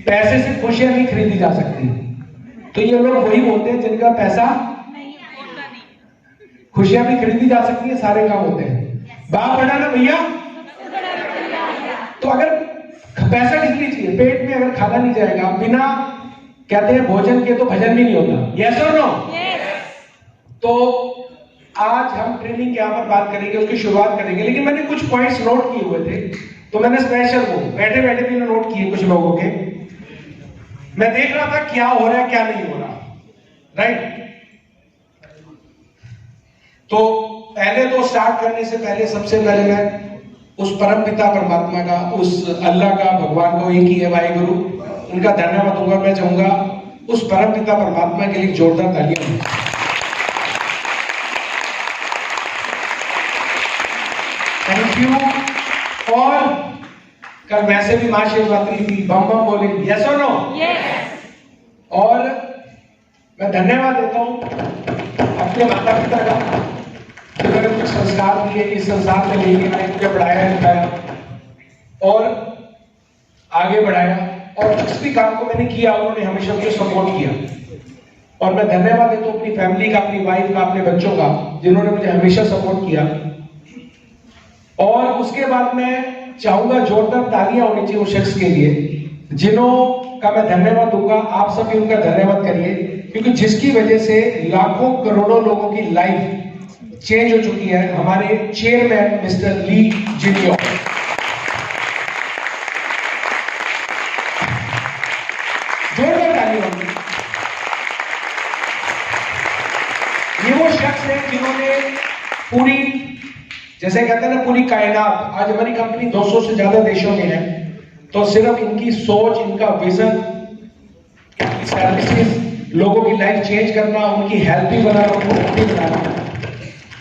पैसे से खुशियां नहीं खरीदी जा सकती। तो ये लोग वही होते हैं जिनका पैसा खुशियां भी खरीदी जा सकती है, सारे काम होते हैं। बाप बड़ा ना भैया। तो अगर पैसा किस लिए चाहिए? पेट में अगर खाना नहीं जाएगा, बिना कहते हैं भोजन के तो भजन भी नहीं होता। यस और नो? तो आज हम ट्रेनिंग के यहाँ पर बात करेंगे, उसकी शुरुआत करेंगे, लेकिन मैंने कुछ पॉइंट्स नोट किए हुए थे, तो मैंने स्पेशल वो बैठे बैठे भी नोट किए कुछ लोगों के। मैं देख रहा था क्या हो रहा है क्या नहीं हो रहा, राइट? तो पहले तो स्टार्ट करने से पहले सबसे पहले मैं उस परम पिता परमात्मा का, उस अल्लाह का, भगवान को, एक ही है वाहिगुरु, उनका धन्यवाद दूंगा। मैं चाहूंगा उस परम पिता परमात्मा के लिए जोरदार तालियां। Thank you. और कल वैसे भी महाशिवरात्रि थी, बम बम बोले, यस और नो? और मैं धन्यवाद देता हूं अपने माता पिता का, जिन्होंने कुछ संस्कार दिए, इस संसार में लेके आए, मुझे पढ़ाया लिखाया और आगे बढ़ाया, और जिस भी काम को मैंने किया उन्होंने हमेशा मुझे सपोर्ट किया। और मैं धन्यवाद देता हूं अपनी फैमिली का, अपनी वाइफ का, अपने बच्चों का, जिन्होंने मुझे हमेशा सपोर्ट किया। और उसके बाद मैं चाहूंगा जोरदार तालियां होनी चाहिए उस शख्स के लिए जिन्हों का मैं धन्यवाद दूंगा। आप सभी उनका धन्यवाद करिए, क्योंकि जिसकी वजह से लाखों करोड़ों लोगों की लाइफ चेंज हो चुकी है, हमारे चेयरमैन मिस्टर ली जिनियो। जोरदार तालियां होंगी। ये वो शख्स है जिन्होंने पूरी, जैसे कहते हैं ना, पूरी कायनात, आज हमारी कंपनी 200 से ज्यादा देशों में है, तो सिर्फ इनकी सोच, इनका विजन, इनकी सर्विसेज, लोगों की लाइफ चेंज करना, उनकी हेल्थ भी बनाना, उनको हेल्थी बनाना,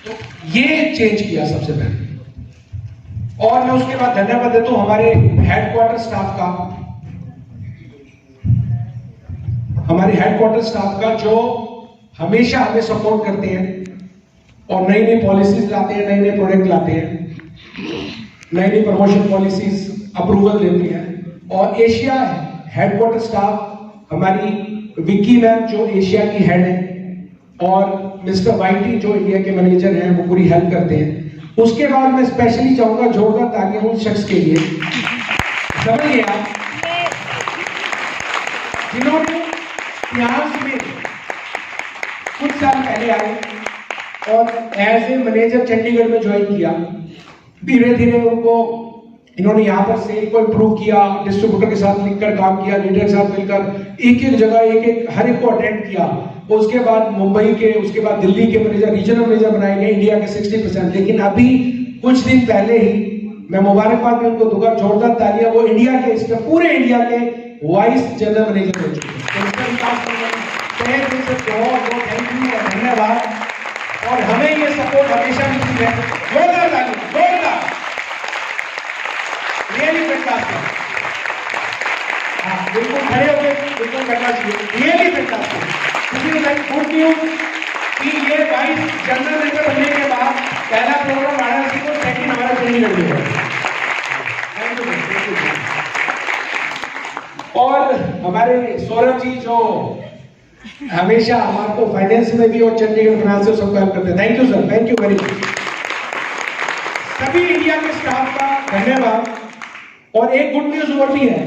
तो ये चेंज किया सबसे पहले। और मैं उसके बाद धन्यवाद देता हूं हमारे हेडक्वार्टर स्टाफ का, हमारे हेडक्वार्टर स्टाफ का, जो हमेशा हमें सपोर्ट करते हैं और नई नई पॉलिसीज लाते हैं, नए नए प्रोडक्ट लाते हैं, नई नई प्रमोशन पॉलिसीज अप्रूवल देती है। और एशिया हेडक्वार्टर स्टाफ, हमारी विक्की मैम जो एशिया की हेड है, और मिस्टर वाइटी जो इंडिया के मैनेजर हैं, वो पूरी हेल्प करते हैं। उसके बाद मैं स्पेशली चाहूंगा जोरदार तालियां उस शख्स के लिए, समझ गए आप, जिन्होंने इतिहास में कुछ साल पहले आए और एज ए मैनेजर चंडीगढ़ में ज्वाइन किया। धीरे धीरे उनको इन्होंने यहाँ पर सेल को इम्प्रूव किया, डिस्ट्रीब्यूटर के साथ मिलकर काम किया, लीडर के साथ मिलकर एक एक जगह हर एक को अटेंड किया। उसके बाद मुंबई के, उसके बाद दिल्ली के मैनेजर, रीजनल मैनेजर बनाए गए, इंडिया के 60%। लेकिन अभी कुछ दिन पहले ही मैं मुबारकबाद भी उनको दूंगा, जोरदार तालियां, वो इंडिया के, इस पूरे इंडिया के वाइस जनरल मैनेजर हो चुके हैं। थैंक यू और धन्यवाद। और हमें ये सपोर्ट हमेशा मिलती है। जोरदार तालियां, जोरदार, रियली फैंटास्टिक। हाँ, बिल्कुल खड़े हो गए, बिल्कुल करना चाहिए, रियली फैंटास्टिक। गुड न्यूज कि ये 22 जनरल मैनेजर बनने के बाद पहला प्रोग्राम वाराणसी को, सेकंड हमारा चंडीगढ़ में है। और हमारे सौरभ जी जो हमेशा हमारे को फाइनेंस में भी और चंडीगढ़ फाइनेंस से सबको हेल्प करते हैं, thank you sir, thank you very much. सभी इंडिया के स्टाफ का धन्यवाद। और एक गुड न्यूज और भी है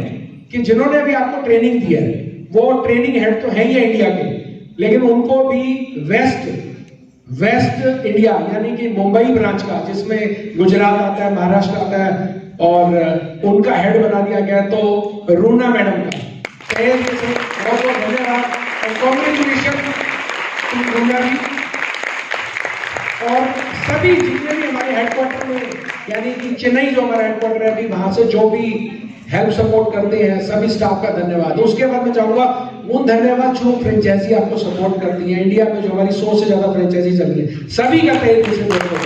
कि जिन्होंने अभी आपको ट्रेनिंग दी है, वो ट्रेनिंग हेड तो है ही इंडिया के, लेकिन उनको भी वेस्ट इंडिया यानी कि मुंबई ब्रांच का, जिसमें गुजरात आता है, महाराष्ट्र आता है, और उनका हेड बना दिया गया। तो रूना मैडम का बहुत बहुत धन्यवाद और कॉन्ग्रेचुलेशन रूना जी। और सभी जितने भी हमारे हेडक्वार्टर में, यानी कि चेन्नई जो हमारा हेडक्वार्टर है, अभी वहां से जो भी हेल्प सपोर्ट करते हैं, सभी स्टाफ का धन्यवाद। उसके बाद मैं चाहूंगा उन धन्यवाद जो फ्रेंचाइजी आपको सपोर्ट करती है, इंडिया में जो हमारी 100 से ज्यादा फ्रेंचाइजी चल रही है, सभी का तहे दिल से धन्यवाद।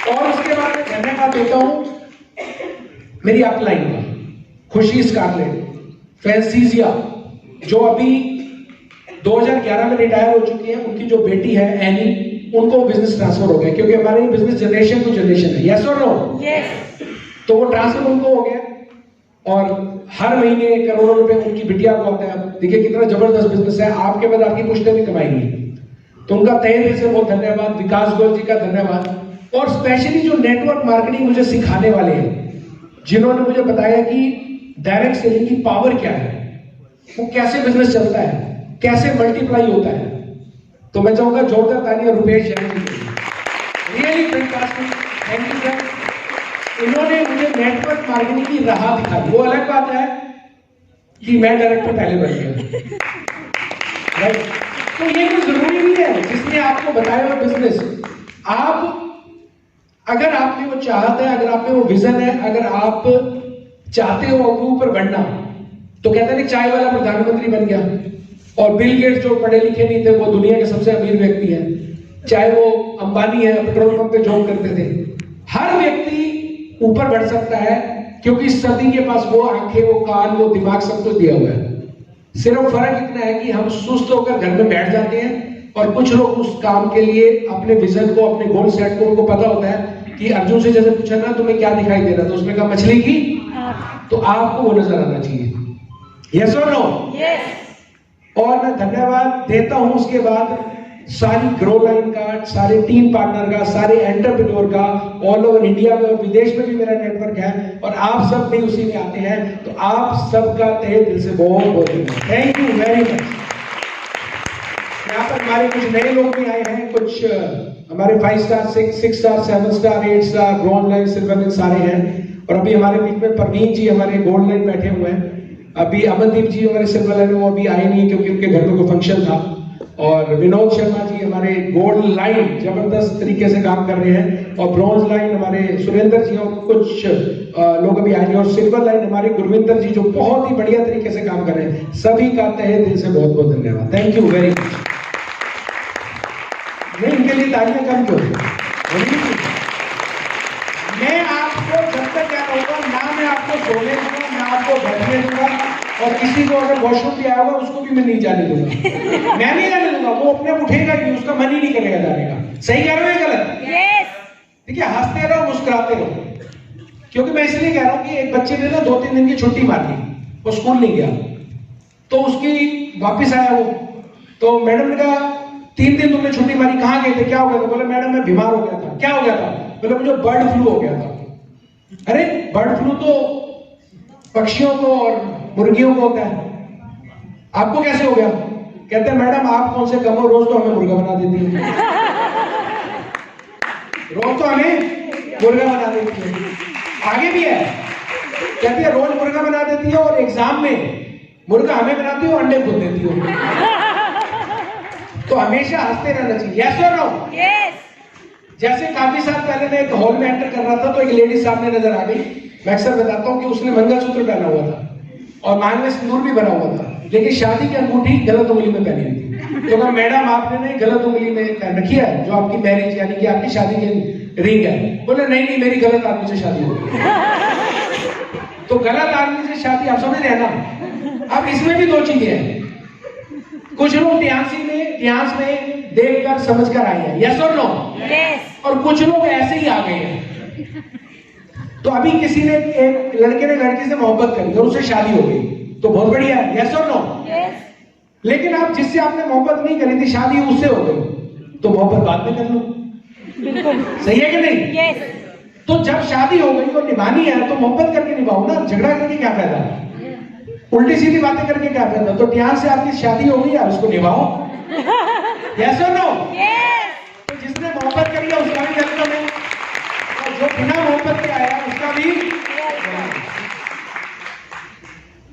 और उसके बाद मैं धन्यवाद देता हूं मेरी अपलाइन का, खुशी स्कारलेट, फैंसीजिया, जो अभी 2011 में रिटायर हो चुकी है। उनकी जो बेटी है एनी, उनको बिजनेस ट्रांसफर हो गया, क्योंकि हमारे बिजनेस जनरेशन टू जनरेशन है, यस और नो? यस। तो वो ट्रांसफर उनको हो गया। और हर महीने करोड़ों रुपए उनकी बिटिया को आता है। देखिए कितना जबरदस्त बिजनेस है, आपके बाद आपकी पुश्तें भी कमाएंगी। तो उनका तहे दिल से बहुत धन्यवाद। विकास गोयल जी का धन्यवाद। और स्पेशली जो नेटवर्क मार्केटिंग मुझे सिखाने वाले हैं, जिन्होंने मुझे बताया कि डायरेक्ट सेलिंग की पावर क्या है, वो कैसे बिजनेस चलता है, कैसे मल्टीप्लाई होता है। तो मैं चाहूंगा जोरदार तालियां रुपेश जैन जी के लिए। Really fantastic, thank you sir. इन्होंने मुझे नेटवर्क मार्केटिंग की राह दिखाई। वो अलग बात है कि मैं डायरेक्टर पहले बन गया, राइट। तो ये कोई जरूरी नहीं है जिसने आपको बताया वो बिजनेस। आप अगर आप में वो चाहत है, अगर आप में वो विजन है, अगर आप चाहते हो अपने ऊपर बढ़ना, तो कहते हैं चाय वाला प्रधानमंत्री बन गया और बिल गेट्स जो पढ़े लिखे नहीं थे वो दुनिया के सबसे अमीर व्यक्ति हैं, चाहे वो अंबानी है, पेट्रोल पंप पे जॉब करते थे। हर व्यक्ति ऊपर बढ़ सकता है क्योंकि सभी के पास वो आंखें, वो कान, वो दिमाग सब कुछ दिया हुआ है। सिर्फ फर्क इतना है कि हम सुस्त होकर घर में बैठ जाते हैं और कुछ लोग उस काम के लिए अपने विजन को, अपने गोल सेट को, उनको पता होता है कि अर्जुन से जैसे पूछा ना तुम्हें क्या दिखाई दे रहा, तो उसने कहा मछली की, तो आपको वो नजर आना चाहिए। यस और नो? यस। और मैं धन्यवाद देता हूं उसके बाद सारी ग्रो लाइन का, सारे टीम पार्टनर का, सारे एंटरप्रेन्योर का, ऑल ओवर इंडिया में और विदेश में भी मेरा नेटवर्क है और आप सब भी उसी में आते हैं। तो आप सबका तहे दिल से बहुत बहुत धन्यवाद, थैंक यू वेरी मच। यहाँ पर हमारे कुछ नए लोग भी आए हैं, कुछ हमारे 5 star, 6 star, 7 star, 8 star, bronze line, silver line सारे हैं। और अभी हमारे बीच में परवीन जी हमारे गोल्ड लाइन बैठे हुए हैं। अभी अमनदीप जी हमारे सिल्वर लाइन, वो अभी आए नहीं क्योंकि उनके घर में कोई फंक्शन था। और विनोद शर्मा जी हमारे गोल्ड लाइन जबरदस्त तरीके से काम कर रहे हैं। और ब्रॉन्ज लाइन हमारे सुरेंद्र जी और कुछ लोग अभी आएंगे। और सिल्वर लाइन हमारे गुरविंदर जी जो बहुत ही बढ़िया तरीके से काम कर रहे हैं। सभी का तहे दिल से बहुत बहुत धन्यवाद, थैंक यू वेरी मच। नहीं, इनके लिए तालियां कम क्यों? मैं आपको जब तक क्या कहूँगा, ना मैं आपको सोने दूंगा, ना आपको बैठने दूंगा, और किसी को अगर वॉशरूम भी आया होगा उसको भी मैं नहीं जाने दूंगा। मैं नहीं जाने दूंगा, वो अपने आप उठेगा ही, उसका मन ही नहीं करेगा जाने का। सही कह रहे हो या गलत? यस। देखिए, हंसते रहो, मुस्कुराते रहो। क्योंकि मैं इसलिए कह रहा हूँ कि एक बच्चे ने ना 2-3 दिन की छुट्टी मार दी, वो स्कूल नहीं गया, तो उसकी वापिस आया वो, तो मैडम ने कहा 3 दिन तुमने छुट्टी मारी, कहाँ गए थे, क्या हो गया था? बोले मैडम मैं बीमार हो गया था। क्या हो गया था? बोले मुझे बर्ड फ्लू हो गया था। अरे बर्ड फ्लू तो पक्षियों को और मुर्गियों को होता है, आपको कैसे हो गया? कहते हैं मैडम आप कौन से कम हो, रोज तो हमें मुर्गा बना देती है, रोज तो हमें मुर्गा बना देती है। आगे भी है, कहती है रोज मुर्गा बना देती है और एग्जाम में मुर्गा हमें बनाती हो, अंडे खुद देती हो। तो हमेशा हंसते रहना चाहिए। यस और नो? यस। जैसे काफी साल पहले मैं एक हॉल में एंटर कर रहा था तो एक लेडी सामने नजर आ गई। मैं अक्सर बताता हूँ कि उसने मंगलसूत्र पहना हुआ था और मांग में सिंदूर भी भरा हुआ था, लेकिन शादी की अंगूठी गलत उंगली में पहनी हुई थी। तो कहा मैडम आपने नहीं गलत उंगली में पहन रखी है, जो आपकी मैरिज यानी कि आपकी शादी की रिंग है। बोले नहीं नहीं मेरी गलत आदमी से शादी हो गई। तो गलत आदमी से शादी, आप समझ रहे हैं ना? अब इसमें भी 2 चीजें हैं। कुछ लोग ध्यान में देखकर समझकर आए हैं, यस और नो? यस। और कुछ लोग ऐसे ही आ गए हैं। तो अभी किसी ने, एक लड़के ने लड़की से मोहब्बत करी और उससे शादी हो गई, तो बहुत बढ़िया है, यस और नो? यस। लेकिन आप जिससे आपने मोहब्बत नहीं करी थी, शादी उससे हो गई, तो मोहब्बत बाद में कर लो। बिल्कुल सही है कि नहीं? यस। तो जब शादी हो गई और निभानी है तो मोहब्बत करके निभाओ ना, झगड़ा करके क्या फायदा, उल्टी सीधी बातें करके क्या फायदा? तो ध्यान से आपकी शादी हो गई, आप उसको निभाओ, यस और नो? यस। तो जिसने मोहब्बत करी है उसका भी वेलकम है, और जो बिना मोहब्बत के आया उसका भी।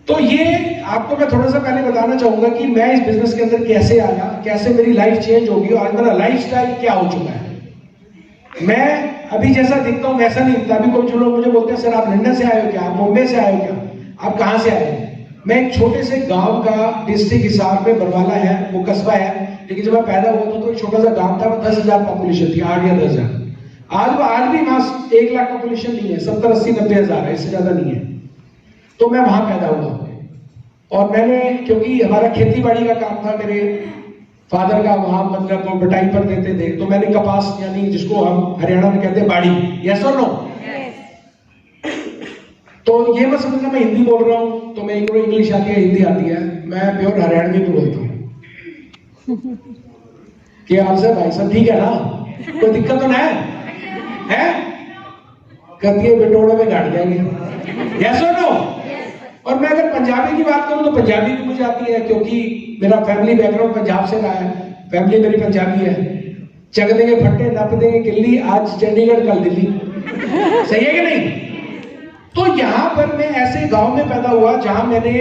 तो ये आपको मैं थोड़ा सा पहले बताना चाहूंगा कि मैं इस बिजनेस के अंदर कैसे आया, कैसे मेरी लाइफ चेंज होगी और मेरा लाइफस्टाइल क्या हो चुका है। मैं अभी जैसा दिखता हूँ वैसा नहीं दिखता। अभी कुछ लोग मुझे बोलते हैं सर आप लंदन से आए हो क्या, आप मुंबई से आए हो क्या, आप कहाँ से आए हो? मैं एक छोटे से गांव का, डिस्ट्रिक्ट हिसार में बरवाला है, वो कस्बा है, लेकिन जब मैं पैदा हुआ था तो एक छोटा सा गांव था, 10,000 पॉपुलेशन थी, 8 या 10,000। आज भी वहां 1 लाख पॉपुलेशन नहीं है, 70, 80, 90 हजार है, इससे ज्यादा नहीं है। तो मैं वहां पैदा हुआ और मैंने, क्योंकि हमारा खेती बाड़ी का काम था, मेरे फादर का वहां मतलब वो बटाई पर देते थे, तो मैंने कपास यानी जिसको हम हरियाणा में कहते हैं बाड़ी, यस और नो? तो ये मत समझना मैं हिंदी बोल रहा हूँ तो मैं इंग्लिश आती है, हिंदी आती है, मैं प्योर हरियाणवी में बोलता हूँ कि आपसे भाई साहब ठीक है ना, कोई दिक्कत तो ना है? कहती है बिटोड़े में गाड़ जाएंगे। यस और नो? और मैं अगर पंजाबी की बात करूं तो पंजाबी भी मुझे आती है, क्योंकि मेरा फैमिली बैकग्राउंड पंजाब से रहा है, फैमिली मेरी पंजाबी है। चक देंगे फट्टे, नप देंगे किल्ली, आज चंडीगढ़ कल दिल्ली। सही है कि नहीं? तो यहां पर मैं ऐसे गांव में पैदा हुआ जहां मैंने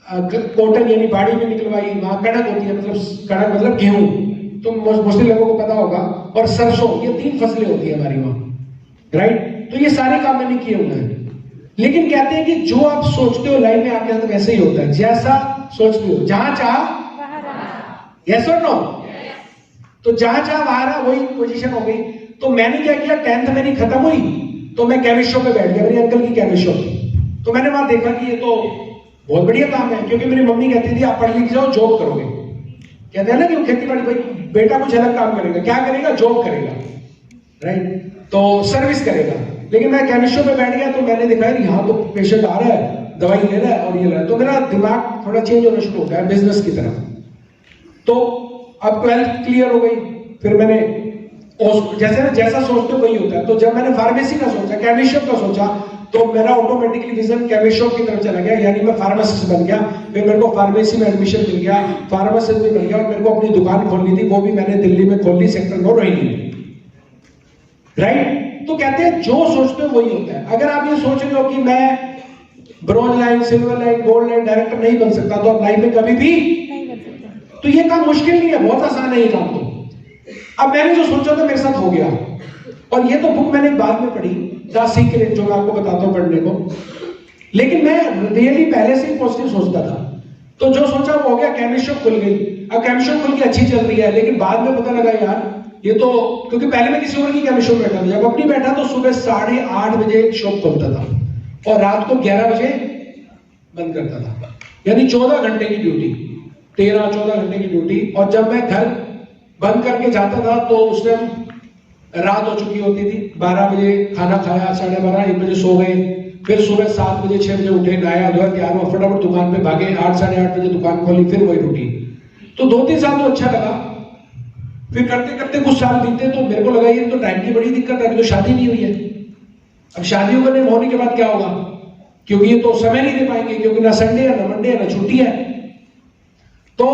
कॉटन यानी बाड़ी में निकलवाई, वहां कणक होती है, मतलब कणक मतलब गेहूं, तो मोस्टली लोगों को पता होगा, और सरसों, ये 3 फसलें होती है हमारी वहां, राइट? तो ये सारे काम मैंने किए हुए हैं। लेकिन कहते हैं कि जो आप सोचते हो लाइफ में आपके साथ वैसे ही होता है, जैसा सोचते हो, जहां चाह यस और नो? तो जहां चाह वहां रहा, वही पोजीशन हो गई। तो मैंने क्या किया, 10th मेरी खत्म हुई तो मैं केमिस्ट शॉप पे बैठ गया, मेरी अंकल की केमिस्ट शॉप थी। तो मैंने वहां देखा कि ये तो बहुत बढ़िया काम है, क्योंकि मेरी मम्मी कहती थी आप पढ़ लिख जाओ, जॉब करोगे। कहते हैं ना कि खेती बाड़ी, भाई बेटा कुछ अलग काम करेगा, क्या करेगा? जॉब करेगा, राइट? तो सर्विस करेगा। लेकिन मैं केमिस्ट शॉप पे बैठ गया तो मैंने देखा यहाँ तो पेशेंट आ रहा है, दवाई ले रहा है और ये ले रहा है, तो मेरा दिमाग थोड़ा चेंज होना शुरू हो गया बिजनेस की तरफ। तो अब 12th क्लियर हो गई, फिर मैंने जैसा सोचते वही होता है। तो जब मैंने फार्मेसी का सोचा, केमिस्ट शॉप का सोचा, तो मेरा ऑटोमेटिकली विजन केमिस्ट शॉप की तरफ चला गया, यानी मैं फार्मासिस्ट बन गया। फिर मेरे को फार्मेसी में एडमिशन मिल गया, फार्मासिस्ट भी बन गया, और मेरे को अपनी दुकान खोलनी थी, वो भी मैंने दिल्ली में खोल ली, सेक्टर 9 रोहिणी में, राइट? तो कहते हैं जो सोचते हो वही होता है। अगर आप ये सोच रहे हो कि मैं bronze line, silver line, gold line director नहीं बन सकता, तो आप लाइफ में कभी भी नहीं बन सकते। तो ये काम मुश्किल नहीं है, बहुत आसान है ये काम। तो अब मैंने जो सोचा था मेरे साथ हो गया, और ये तो बुक मैंने बाद में पढ़ी, द सीक्रेट, जो मैं आपको बताता हूं पढ़ने को। लेकिन मैं रियली पहले से ही पॉजिटिव सोचता था, तो जो सोचा वो हो गया। केमिस्ट शॉप खुल गई, अब केमिस्ट शॉप खुल के अच्छी चल रही है, लेकिन बाद में पता लगा यार ये तो, क्योंकि पहले मैं किसी और की केमिस्ट शॉप में बैठा था, जब अपनी बैठा तो सुबह 8:30 बजे शॉप खोलता था और रात को 11 बजे बंद करता था, यानी 14 घंटे की ड्यूटी, 13-14 घंटे की ड्यूटी। और जब मैं घर बंद करके जाता था तो उस टाइम रात हो चुकी होती थी, 12 बजे खाना खाया, 12:30 1 बजे सो गए, फिर सुबह 7 बजे 6 बजे उठे, नहाया धोया, तैयार हुआ, फटाफट दुकान पे भागे, 8-8:30 बजे दुकान खोली, फिर वही रूटीन। तो 2-3 साल तो अच्छा लगा, फिर करते करते कुछ साल बीते तो मेरे को लगा ये तो टाइम की बड़ी दिक्कत है, अभी तो शादी नहीं हुई है। अब शादी होने के बाद क्या होगा, क्योंकि ये तो समय नहीं दे पाएंगे, क्योंकि ना संडे है, ना मंडे है, ना छुट्टी है। तो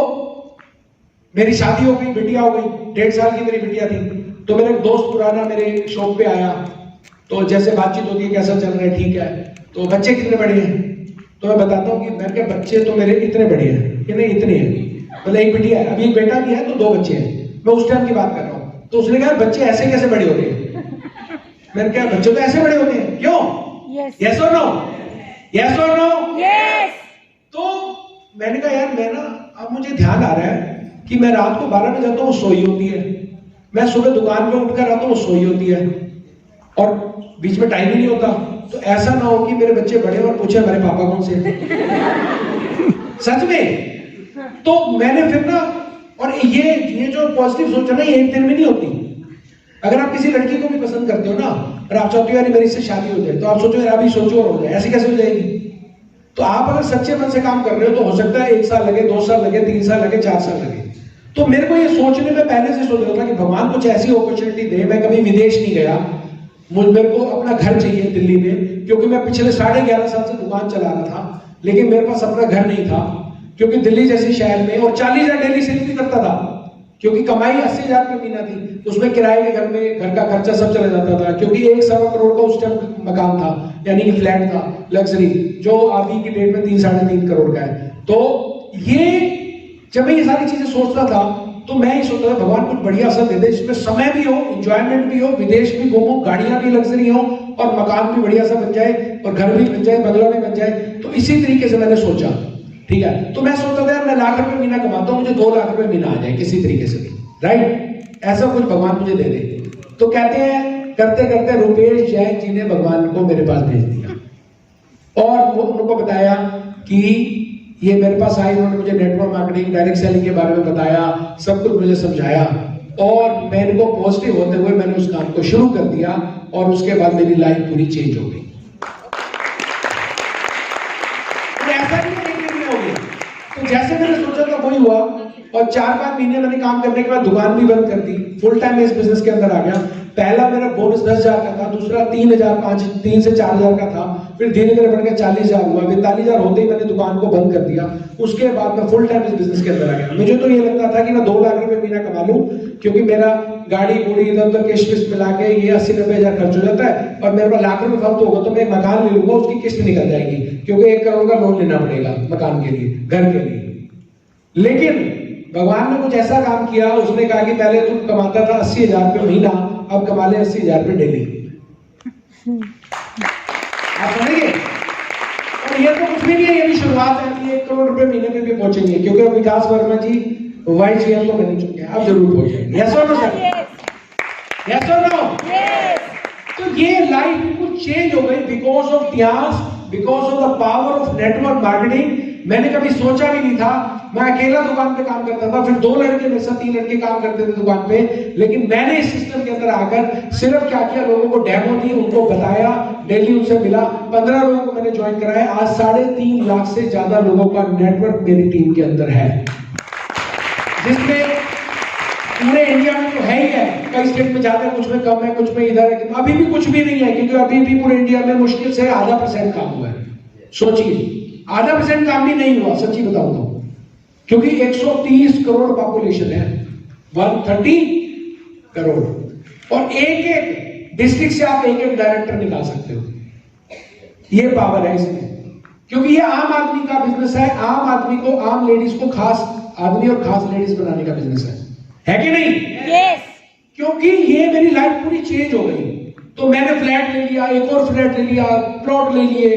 मेरी शादी हो गई, बिटिया हो गई, 1.5 साल की मेरी बिटिया थी। तो मेरा एक दोस्त पुराना मेरे शॉप पे आया, तो जैसे बातचीत होती है, कैसा चल रहा है, ठीक है, तो बच्चे कितने बड़े हैं? तो मैं बताता हूँ कि मैं क्या, बच्चे तो मेरे इतने बड़े हैं कि नहीं, इतने हैं, मतलब एक बिटिया है, अभी एक बेटा भी है, तो 2 बच्चे हैं। मैं उस टाइम की बात कर रहा हूँ। तो उसने कहा बच्चे ऐसे कैसे बड़े होते हैं? मैंने कहा बच्चे तो ऐसे बड़े होते हैं, क्यों? यस और नो? यस और नो? यस। तो मैंने कहा यार मैं ना, अब मुझे ध्यान आ रहा है कि मैं रात को 12 बजे जाता हूँ, सोई होती है, मैं सुबह दुकान पे उठकर आता हूँ, वो सोई होती है, और बीच में टाइम ही नहीं होता। तो ऐसा ना हो कि मेरे बच्चे बड़े और पूछे हमारे पापा कौन से सच में। तो मैंने फिर ना, और ये जो पॉजिटिव सोच है ना, ये एक दिन में नहीं होती। अगर आप किसी लड़की को भी पसंद करते हो ना, और आप चाहते हो यार मेरी इससे शादी हो जाए, तो आप सोचो यार अभी सोचो और हो जाए, ऐसे कैसे हो जाएगी? तो आप अगर सच्चे मन से काम कर रहे हो तो हो सकता है 1 साल लगे, 2 साल लगे, 3 साल लगे, 4 साल लगे। तो मेरे को ये सोचने में पहले से सोच रहा था कि भगवान कुछ ऐसी अपॉर्चुनिटी दे। मैं कभी विदेश नहीं गया, मेरे को अपना घर चाहिए दिल्ली में, क्योंकि मैं पिछले 11.5 साल से दुकान चला रहा था, लेकिन मेरे पास अपना घर नहीं था, क्योंकि दिल्ली जैसे शहर में, और 40,000 डेली सेल भी करता था, क्योंकि कमाई 80,000 की महीना थी, उसमें किराए के घर में घर का खर्चा सब चला जाता था, क्योंकि 1-1.25 करोड़ का उस टाइम मकान था, यानी कि फ्लैट था लग्जरी, जो अभी की डेट में 3-3.5 करोड़ का है। तो ये जब मैं ये सारी चीजें सोचता था, तो मैं ही सोचता था भगवान कुछ बढ़िया सा दे दे, जिसमें समय भी हो, एंजॉयमेंट भी हो, विदेश भी घूमो, गाड़ियां भी लग्जरी हो, और मकान भी बढ़िया सा बन जाए, और घर भी बन जाए, बंगला भी बन जाए। तो इसी तरीके से मैंने सोचा, ठीक है। तो मैं सोचता था यार मैं लाख रुपए महीना कमाता हूँ, मुझे 2 लाख रुपए महीना आ जाए किसी तरीके से भी, राइट? ऐसा कुछ भगवान मुझे दे दे। तो कहते हैं करते करते रुपेश जैन जी ने भगवान को मेरे पास भेज दिया, और उनको बताया कि ये मेरे पास आए, उन्होंने मुझे नेटवर्क मार्केटिंग, डायरेक्ट सेलिंग के बारे में बताया, सब कुछ मुझे समझाया। और मेरे को पॉजिटिव होते हुए मैंने उस काम को शुरू कर दिया और उसके बाद मेरी लाइफ पूरी चेंज हो गई। तो ऐसा नहीं हो गया, तो जैसे मैंने सोचा था वही हुआ और 4-5 महीने मैंने काम करने के बाद दुकान भी बंद कर दी, फुल टाइम इस बिजनेस के अंदर आ गया। पहला मेरा बोनस 10,000 का था, दूसरा 3 से 4,000 का था, फिर धीरे धीरे बढ़ के 40,000 हुआ, 45,000 होते ही मैंने दुकान को बंद कर दिया। उसके बाद मैं फुल टाइम इस बिजनेस के अंदर आ गया। मुझे तो ये लगता था कि मैं 2 लाख रुपए महीना कमा लूं, क्योंकि मेरा गाड़ी बूढ़ी इधर उधर किस्त विस्त मिला के ये 80-90 हजार खर्च हो जाता है और मेरे पास लाख रुपए फालतू होगा तो मैं एक मकान ले लूंगा, उसकी किस्त निकल जाएगी, क्योंकि 1 करोड़ का लोन लेना पड़ेगा मकान के लिए, घर के लिए। लेकिन भगवान ने कुछ ऐसा काम किया, उसने कहा कि पहले तुम कमाता था 80,000 रुपये महीना, अब कमा ले 80,000 रुपये डेली। आप समझेंगे? और ये तो कुछ भी नहीं है, ये भी शुरुआत है। 1 करोड़ रुपए महीने में भी पहुंचेंगे, क्योंकि विकास वर्मा जी वाइस जीएम तो बन चुके हैं, आप जरूर पहुंचेंगे। यस और नो सर? यस और नो? तो ये लाइफ बिल्कुल चेंज हो गई because of Tiens, because of the power of network marketing. मैंने कभी सोचा भी नहीं था, मैं अकेला दुकान पे काम करता था, फिर 2 लड़के मेरे साथ 3 लड़के काम करते थे दुकान पे, लेकिन मैंने इस सिस्टम के अंदर आकर सिर्फ क्या किया, लोगों को डेमो दी, उनको बताया, डेली उनसे मिला, 15 लोगों को मैंने ज्वाइन कराया। आज 3.5 लाख से ज्यादा लोगों का नेटवर्क मेरी टीम के अंदर है, जिसमें पूरे इंडिया में तो है ही है, कई स्टेट में ज्यादा, कुछ में कम है, कुछ में इधर है, अभी भी कुछ भी नहीं है, क्योंकि अभी भी पूरे इंडिया में मुश्किल से 0.5% काम हुआ है। सोचिए 0.5% काम भी नहीं हुआ, सच्ची बताऊं तो, क्योंकि 130 करोड़ पॉपुलेशन है, 130 करोड़, और एक एक डिस्ट्रिक्ट से आप एक एक डायरेक्टर निकाल सकते हो। ये पावर है इसमें, क्योंकि ये आम आदमी का बिजनेस है, आम आदमी को, आम लेडीज को खास आदमी और खास लेडीज बनाने का बिजनेस है कि नहीं? Yes. क्योंकि ये मेरी लाइफ पूरी चेंज हो गई। तो मैंने फ्लैट ले लिया, एक और फ्लैट ले लिया, प्लॉट ले लिए,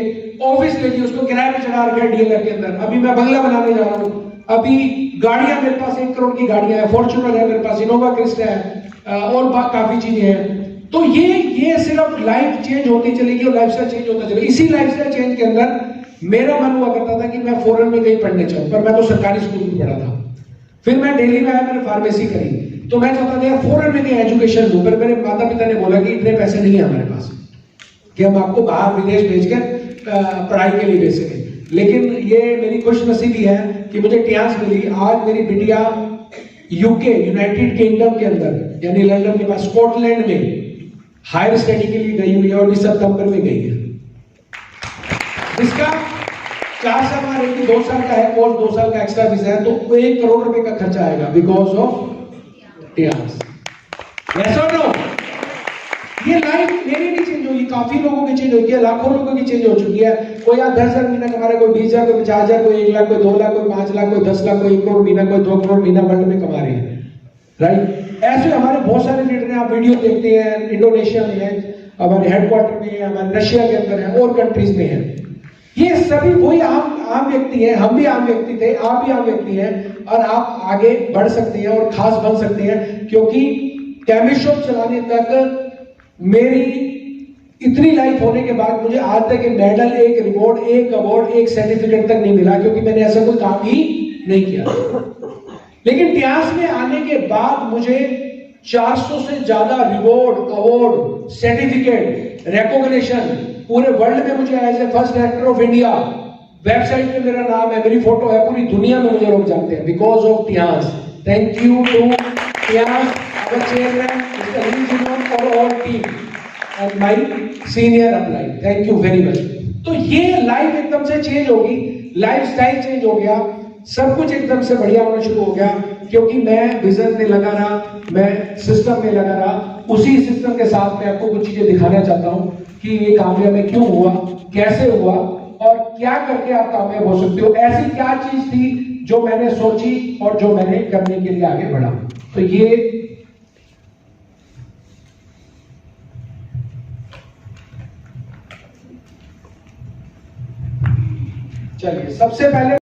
ऑफिस ले लिया, उसको किराए पे चढ़ा रखा है डीएलआर के अंदर। अभी मैं बंगला बनाने जा रहा हूँ, अभी गाड़ियां मेरे पास 1 करोड़ की गाड़ियां हैं, फॉर्च्यूनर है मेरे पास, इनोवा क्रिस्टा है, और काफी चीजें हैं। तो ये सिर्फ लाइफ चेंज होती चलेगी और लाइफस्टाइल चेंज होता चलेगा। इसी लाइफस्टाइल चेंज के अंदर मेरा मन हुआ करता था कि मैं फॉरेन में कहीं पढ़ने जाऊं, पर मैं तो सरकारी स्कूल में पढ़ा था। फिर मैं दिल्ली में आया, मैंने फार्मेसी करी, तो मैं चाहता था फॉरेन में कहीं एजुकेशन लूं, पर मेरे माता पिता ने बोला कि इतने पैसे नहीं है हमारे पास कि हम आपको बाहर विदेश भेजकर पढ़ाई के लिए भेज सकें। लेकिन ये मेरी खुशनसीबी है कि मुझे टियास मिली। आज मेरी बिटिया यूके, यूनाइटेड किंगडम के अंदर, यानी लंदन के पास, स्कॉटलैंड में हायर स्टडी के लिए गई हुई है और 20 सितंबर में गई है। इसका 4 साल का रहेगी, 2 साल का है कोर्स, 2 साल का एक्स्ट्रा वीजा है, तो 1 करोड़ रुपए का खर्चा आएगा बिकॉज ऑफ टियास। यस और नो? ये लाइफ मेरी नहीं चेंज होगी, काफी लोगों की चेंज होगी है, लाखों लोगों की चेंज हो चुकी है। कोई आज 10,000 महीना कमा रहा है, कोई 20,000, कोई 50,000, कोई 1 लाख, कोई 2 लाख, कोई 5 लाख, कोई 10 लाख, कोई 1 करोड़ महीना, कोई 2 करोड़ महीना वर्ल्ड में कमा रहे हैं, राइट? ऐसे हमारे बहुत सारे लीडर हैं, आप वीडियो देखते हैं, इंडोनेशिया में है, हमारे हेडक्वार्टर में है, हमारे रशिया के अंदर है, और कंट्रीज में है। ये सभी वही आम व्यक्ति हैं, हम भी आम व्यक्ति थे, आप भी आम व्यक्ति हैं, और आप आगे बढ़ सकते हैं और खास बन सकते हैं। क्योंकि कैमिस्ट शॉप चलाने तक मेरी इतनी लाइफ होने के बाद मुझे आज तक एक मेडल, एक रिवॉर्ड, एक अवार्ड, एक सर्टिफिकेट तक नहीं मिला, क्योंकि मैंने ऐसा कोई काम ही नहीं किया। लेकिन टियास में आने के बाद मुझे 400 से ज्यादा रिवॉर्ड, अवार्ड, सर्टिफिकेट, रिकॉग्निशन पूरे वर्ल्ड में मुझे as a first director of India, website पे मेरा नाम है, मेरी फोटो है, पूरी दुनिया में मुझे लोग जानते हैं because of Tiens. Thank you to Tiens, our chairman, Mr. Lee और all team and my senior upline. Thank you very much. तो ये लाइफ एकदम से चेंज होगी, लाइफस्टाइल चेंज हो गया, सब कुछ एकदम से बढ़िया होना शुरू हो गया, क्योंकि मैं विजन में लगा रहा, मैं सिस्टम में लगा रहा। उसी सिस्टम के साथ मैं आपको कुछ चीजें दिखाना चाहता हूँ कि ये कामयाब में क्यों हुआ, कैसे हुआ, और क्या करके आप कामयाब हो सकते हो। ऐसी क्या चीज थी जो मैंने सोची और जो मैंने करने के लिए आगे बढ़ा। तो ये चलिए, सबसे पहले